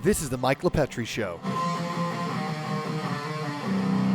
This is the Mike LaPetri Show.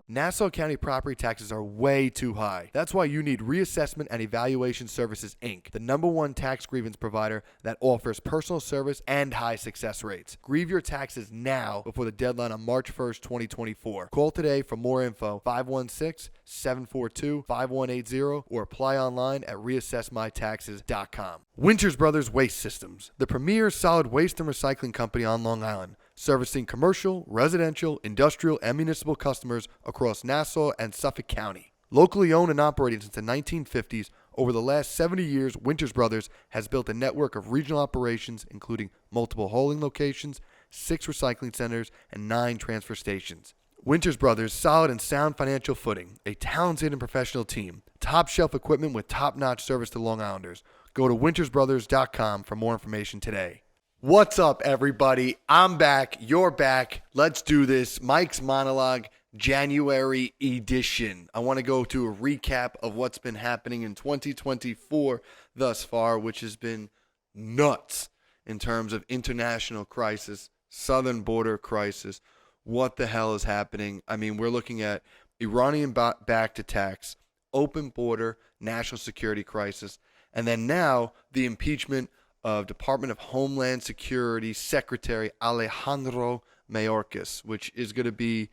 Nassau County property taxes are way too high. That's why you need Reassessment and Evaluation Services, Inc., the #1 tax grievance provider that offers personal service and high success rates. Grieve your taxes now before the deadline on March 1st, 2024. Call today for more info, 516-742-5180, or apply online at reassessmytaxes.com. Winters Brothers Waste Systems, the premier solid waste and recycling company on Long Island, servicing commercial, residential, industrial, and municipal customers across Nassau and Suffolk County. Locally owned and operated since the 1950s, over the last 70 years, Winters Brothers has built a network of regional operations, including multiple hauling locations, 6 recycling centers, and 9 transfer stations. Winters Brothers, solid and sound financial footing, a talented and professional team, top shelf equipment with top-notch service to Long Islanders. Go to wintersbrothers.com for more information today. What's up, everybody? I'm back. You're back. Let's do this. Mike's Monologue, January edition. I want to go to a recap of what's been happening in 2024 thus far, which has been nuts in terms of international crisis, southern border crisis. What the hell is happening? I mean, we're looking at Iranian-backed attacks, open border, national security crisis, and then now the impeachment of Department of Homeland Security Secretary Alejandro Mayorkas, which is going to be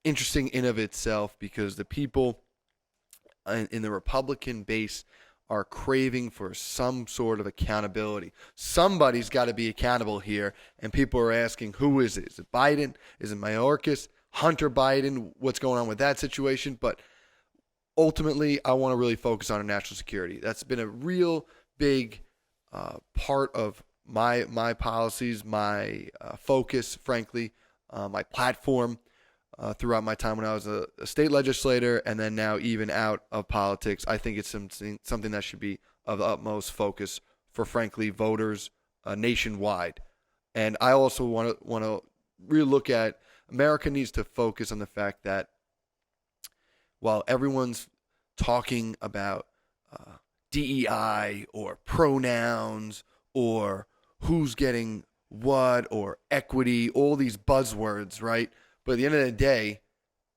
interesting in of itself because the people in the Republican base are craving for some sort of accountability. Somebody's got to be accountable here, and people are asking, who is it? Is it Biden? Is it Mayorkas? Hunter Biden? What's going on with that situation? But ultimately, I want to really focus on our national security. That's been a real big part of my policies, my focus, frankly, my platform throughout my time when I was a state legislator and then now even out of politics. I think it's something that should be of the utmost focus for, frankly, voters nationwide. And I also want to really look at America needs to focus on the fact that while everyone's talking about DEI or pronouns or who's getting what or equity, all these buzzwords, right? But at the end of the day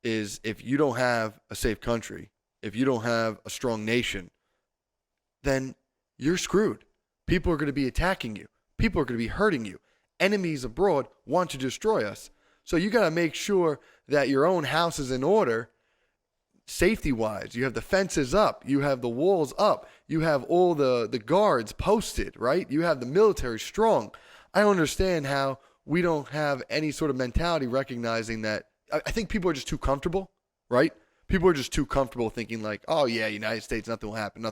is if you don't have a safe country, if you don't have a strong nation, then you're screwed. People are going to be attacking you. People are going to be hurting you. Enemies abroad want to destroy us. So you got to make sure that your own house is in order. Safety-wise, you have the fences up, you have the walls up, you have all the guards posted, right? You have the military strong. I don't understand how we don't have any sort of mentality recognizing that. I think people are just too comfortable, right? People are just too comfortable thinking like, oh yeah, United States, nothing will happen,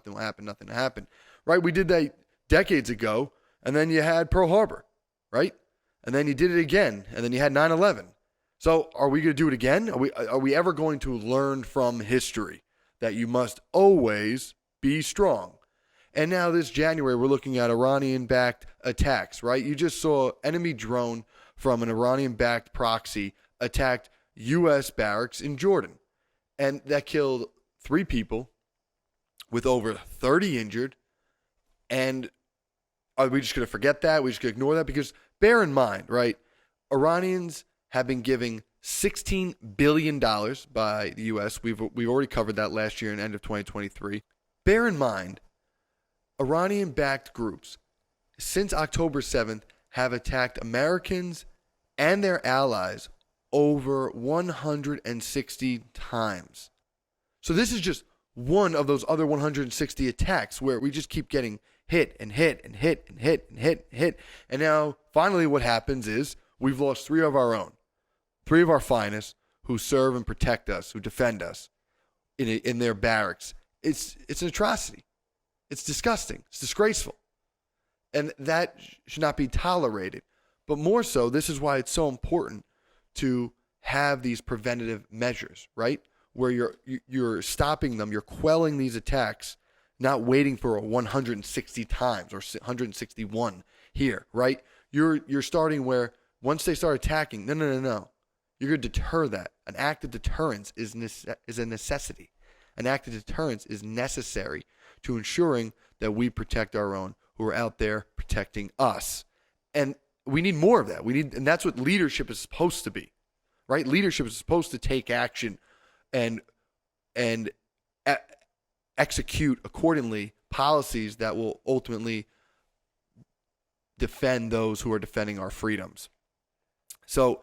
right? We did that decades ago, and then you had Pearl Harbor, right? And then you did it again, and then you had 9/11. So are we going to do it again? Are we ever going to learn from history that you must always be strong? And now this January, we're looking at Iranian-backed attacks, right? You just saw enemy drone from an Iranian-backed proxy attacked U.S. barracks in Jordan. And that killed 3 people with over 30 injured. And are we just going to forget that? We just going to ignore that? Because bear in mind, right, Iranians have been giving $16 billion by the U.S. We've already covered that last year in end of 2023. Bear in mind, Iranian-backed groups since October 7th have attacked Americans and their allies over 160 times. So this is just one of those other 160 attacks where we just keep getting hit and hit and hit and hit and hit and hit. And now finally what happens is we've lost 3 of our own. 3 of our finest who serve and protect us, who defend us in their barracks. It's an atrocity. It's disgusting. It's disgraceful. And that should not be tolerated. But more so, this is why it's so important to have these preventative measures, right? Where you're stopping them, you're quelling these attacks, not waiting for a 160 times or 161 here, right? You're starting where once they start attacking, no. You're going to deter that. An act of deterrence is a necessity. An act of deterrence is necessary to ensuring that we protect our own who are out there protecting us. And we need more of that. And that's what leadership is supposed to be, right? Leadership is supposed to take action and execute accordingly policies that will ultimately defend those who are defending our freedoms. So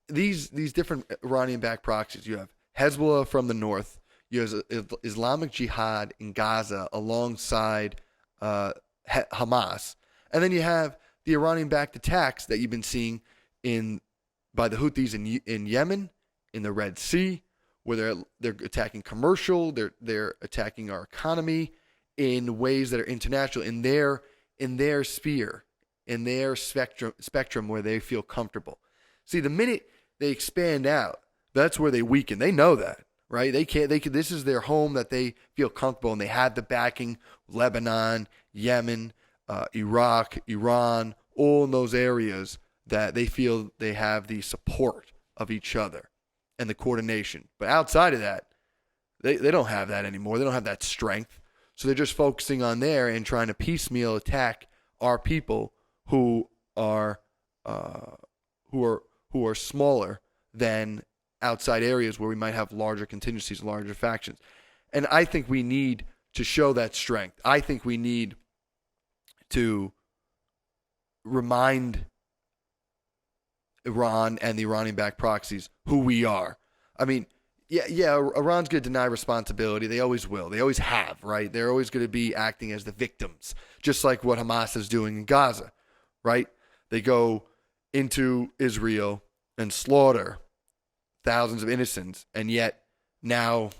these different Iranian-backed proxies, you have Hezbollah from the north, you have Islamic Jihad in Gaza alongside Hamas, and then you have the Iranian-backed attacks that you've been seeing by the Houthis in Yemen, in the Red Sea, where they're attacking commercial, they're attacking our economy in ways that are international, in their sphere, in their spectrum where they feel comfortable. See, the minute they expand out, that's where they weaken. They know that, right? This is their home that they feel comfortable, and they have the backing. Lebanon, Yemen, Iraq, Iran, all in those areas that they feel they have the support of each other and the coordination. But outside of that, they don't have that anymore. They don't have that strength. So they're just focusing on there and trying to piecemeal attack our people who are smaller than outside areas where we might have larger contingencies, larger factions. And I think we need to show that strength. I think we need to remind Iran and the Iranian-backed proxies who we are. I mean, yeah, Iran's going to deny responsibility. They always will. They always have, right? They're always going to be acting as the victims, just like what Hamas is doing in Gaza, right? They go into Israel and slaughter thousands of innocents, and yet now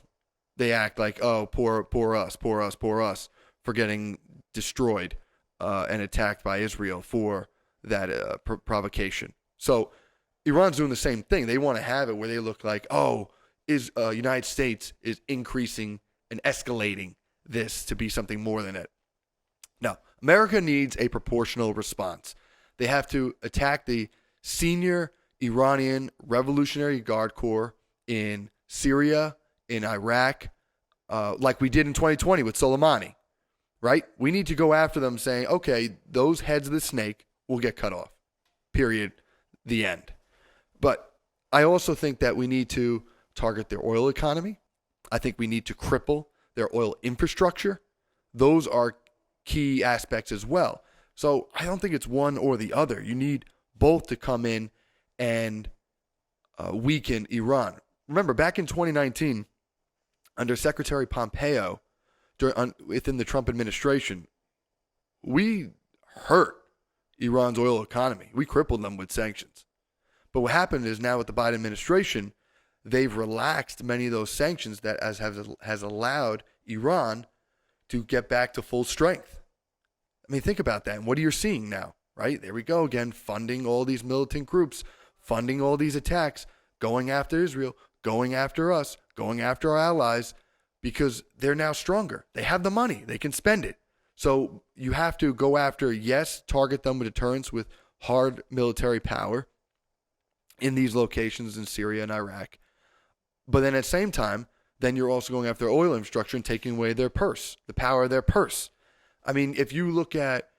they act like, oh, poor us for getting destroyed and attacked by Israel for that provocation. So Iran's doing the same thing. They want to have it where they look like, oh, United States is increasing and escalating this to be something more than it. No, America needs a proportional response. They have to attack the senior Iranian Revolutionary Guard Corps in Syria, in Iraq, like we did in 2020 with Soleimani, right? We need to go after them saying, okay, those heads of the snake will get cut off, period, the end. But I also think that we need to target their oil economy. I think we need to cripple their oil infrastructure. Those are key aspects as well. So I don't think it's one or the other. You need both to come in and weaken Iran. Remember, back in 2019, under Secretary Pompeo, within the Trump administration, we hurt Iran's oil economy. We crippled them with sanctions. But what happened is now with the Biden administration, they've relaxed many of those sanctions that has allowed Iran to get back to full strength. I mean, think about that. And what are you seeing now, right? There we go again, funding all these militant groups, funding all these attacks, going after Israel, going after us, going after our allies, because they're now stronger. They have the money. They can spend it. So you have to go after, yes, target them with deterrence with hard military power in these locations in Syria and Iraq. But then at the same time, then you're also going after oil infrastructure and taking away their purse, the power of their purse. I mean, if you look at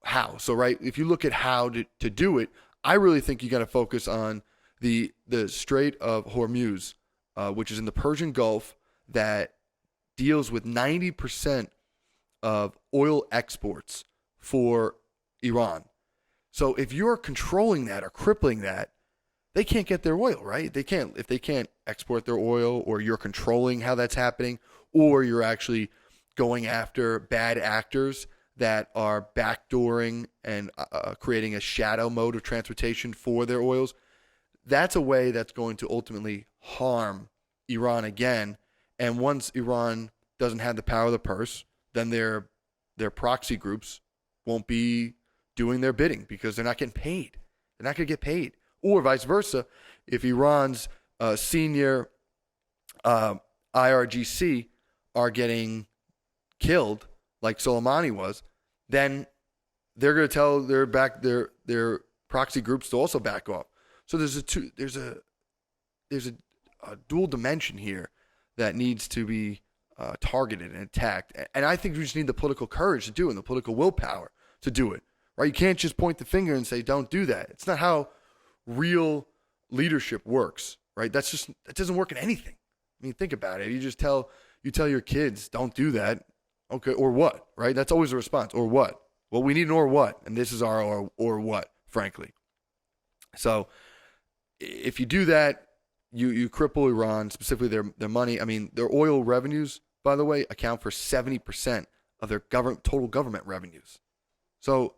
how, if you look at how to do it, I really think you got to focus on the Strait of Hormuz, which is in the Persian Gulf, that deals with 90% of oil exports for Iran. So if you're controlling that or crippling that, they can't get their oil, right? If they can't export their oil, or you're controlling how that's happening, or you're actually going after bad actors that are backdooring and creating a shadow mode of transportation for their oils, that's a way that's going to ultimately harm Iran again. And once Iran doesn't have the power of the purse, then their proxy groups won't be doing their bidding because they're not getting paid. They're not going to get paid. Or vice versa, if Iran's senior IRGC are getting killed, like Soleimani was, then they're going to tell their proxy groups to also back off. So there's a dual dimension here that needs to be targeted and attacked. And I think we just need the political courage to do it and the political willpower to do it, right? You can't just point the finger and say, don't do that. It's not how real leadership works, right? That doesn't work in anything. I mean, think about it. You tell your kids, don't do that. Okay, or what, right? That's always the response. Or what? Well, we need an or what, and this is our or what, frankly. So if you do that, you cripple Iran, specifically their money. I mean, their oil revenues, by the way, account for 70% of their total government revenues. So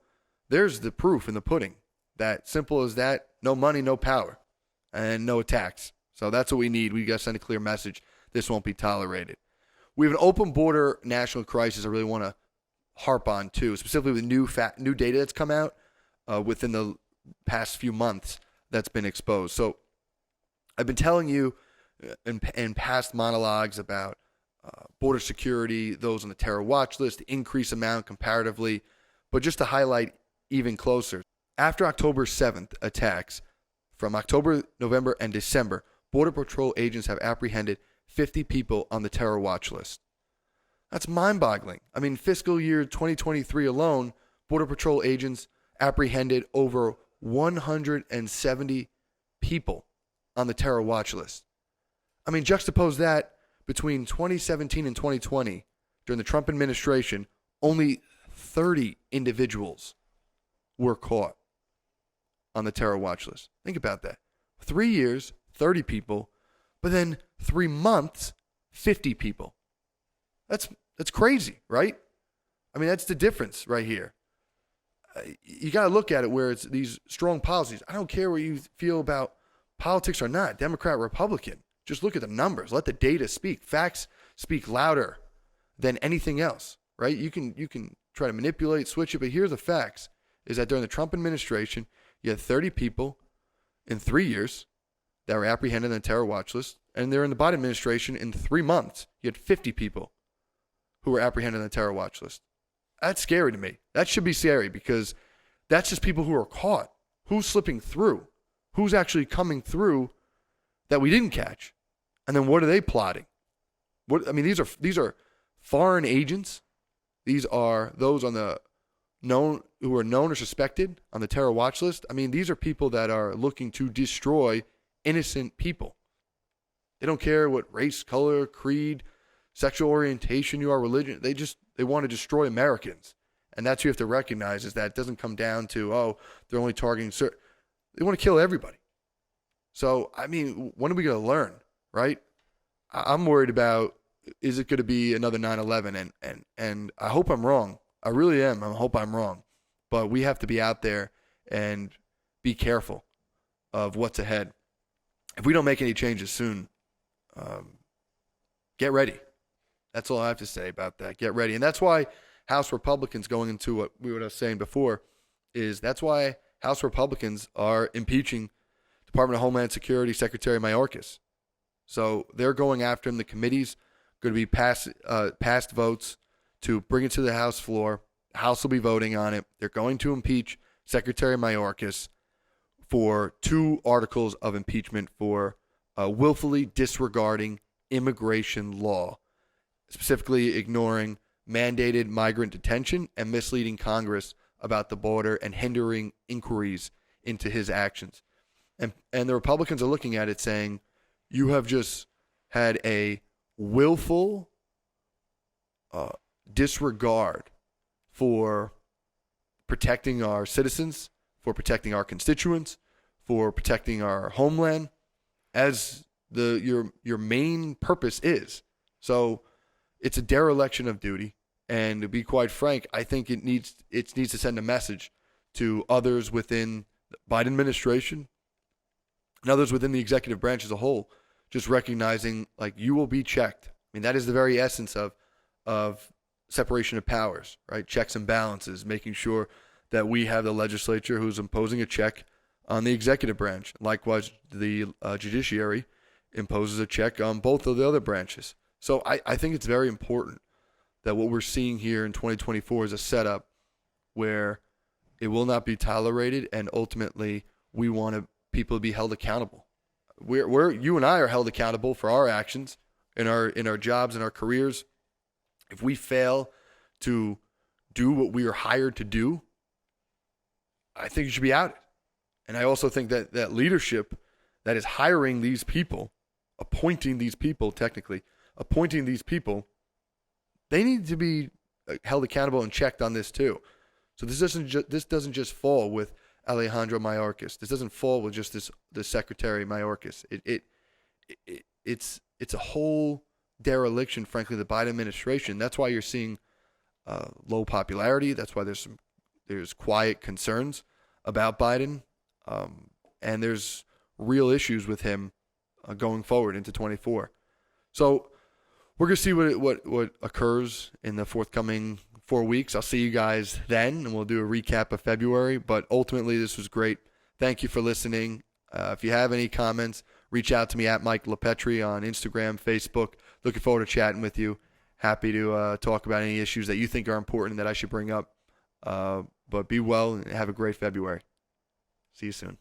there's the proof in the pudding. That simple as that, no money, no power, and no attacks. So that's what we need. We got to send a clear message. This won't be tolerated. We have an open border national crisis I really want to harp on too, specifically with new data that's come out within the past few months that's been exposed. So I've been telling you in past monologues about border security, those on the terror watch list, the increased amount comparatively, but just to highlight even closer, after October 7th attacks, from October, November, and December, Border Patrol agents have apprehended 50 people on the terror watch list. That's mind-boggling. I mean, fiscal year 2023 alone, Border Patrol agents apprehended over 170 people on the terror watch list. I mean, juxtapose that between 2017 and 2020, during the Trump administration, only 30 individuals were caught on the terror watch list. Think about that. 3 years, 30 people, but then 3 months, 50 people. That's crazy, right? I mean, that's the difference right here. You got to look at it where it's these strong policies. I don't care what you feel about politics or not, Democrat, Republican. Just look at the numbers. Let the data speak. Facts speak louder than anything else, right? You can try to manipulate, switch it, but here's the facts, is that during the Trump administration, you had 30 people in 3 years that were apprehended on the terror watch list, and they're in the Biden administration in 3 months. You had 50 people who were apprehended on the terror watch list. That's scary to me. That should be scary because that's just people who are caught. Who's slipping through? Who's actually coming through that we didn't catch? And then what are they plotting? These are foreign agents. These are those on the who are known or suspected on the terror watch list. I mean, these are people that are looking to destroy innocent people. They don't care what race, color, creed, sexual orientation you are, religion. They want to destroy Americans. And that's what you have to recognize, is that it doesn't come down to, they're only targeting certain. They want to kill everybody. So, I mean, when are we going to learn, right? I'm worried about, is it going to be another 9/11? And I hope I'm wrong. I really am. I hope I'm wrong. But we have to be out there and be careful of what's ahead. If we don't make any changes soon, get ready. That's all I have to say about that. Get ready. And that's why House Republicans, going into what I was saying before, is that's why House Republicans are impeaching Department of Homeland Security Secretary Mayorkas. So they're going after him. The committee's going to be passed votes to bring it to the House floor. The House will be voting on it. They're going to impeach Secretary Mayorkas for 2 articles of impeachment for willfully disregarding immigration law, specifically ignoring mandated migrant detention and misleading Congress about the border and hindering inquiries into his actions. And the Republicans are looking at it saying, you have just had a willful disregard for protecting our citizens, for protecting our constituents, for protecting our homeland, as your main purpose is. So it's a dereliction of duty. And to be quite frank, I think it needs to send a message to others within the Biden administration and others within the executive branch as a whole, just recognizing, like, you will be checked. I mean, that is the very essence of separation of powers, right? Checks and balances, making sure that we have the legislature who's imposing a check on the executive branch. Likewise, the judiciary imposes a check on both of the other branches. So I think it's very important that what we're seeing here in 2024 is a setup where it will not be tolerated, and ultimately we want people to be held accountable. You and I are held accountable for our actions in our jobs and our careers. If we fail to do what we are hired to do, I think you should be outed. And I also think that leadership that is hiring these people, appointing these people, they need to be held accountable and checked on this too. So this doesn't just fall with Alejandro Mayorkas. This doesn't fall with just the Secretary Mayorkas. It's a whole dereliction, frankly, the Biden administration. That's why you're seeing low popularity. That's why there's quiet concerns about Biden, and there's real issues with him going forward into 24. So we're gonna see what occurs in the forthcoming 4 weeks. I'll see you guys then, and we'll do a recap of February. But ultimately, this was great. Thank you for listening. If you have any comments, reach out to me at Mike LaPetri on Instagram, Facebook. Looking forward to chatting with you. Happy to talk about any issues that you think are important that I should bring up. But be well and have a great February. See you soon.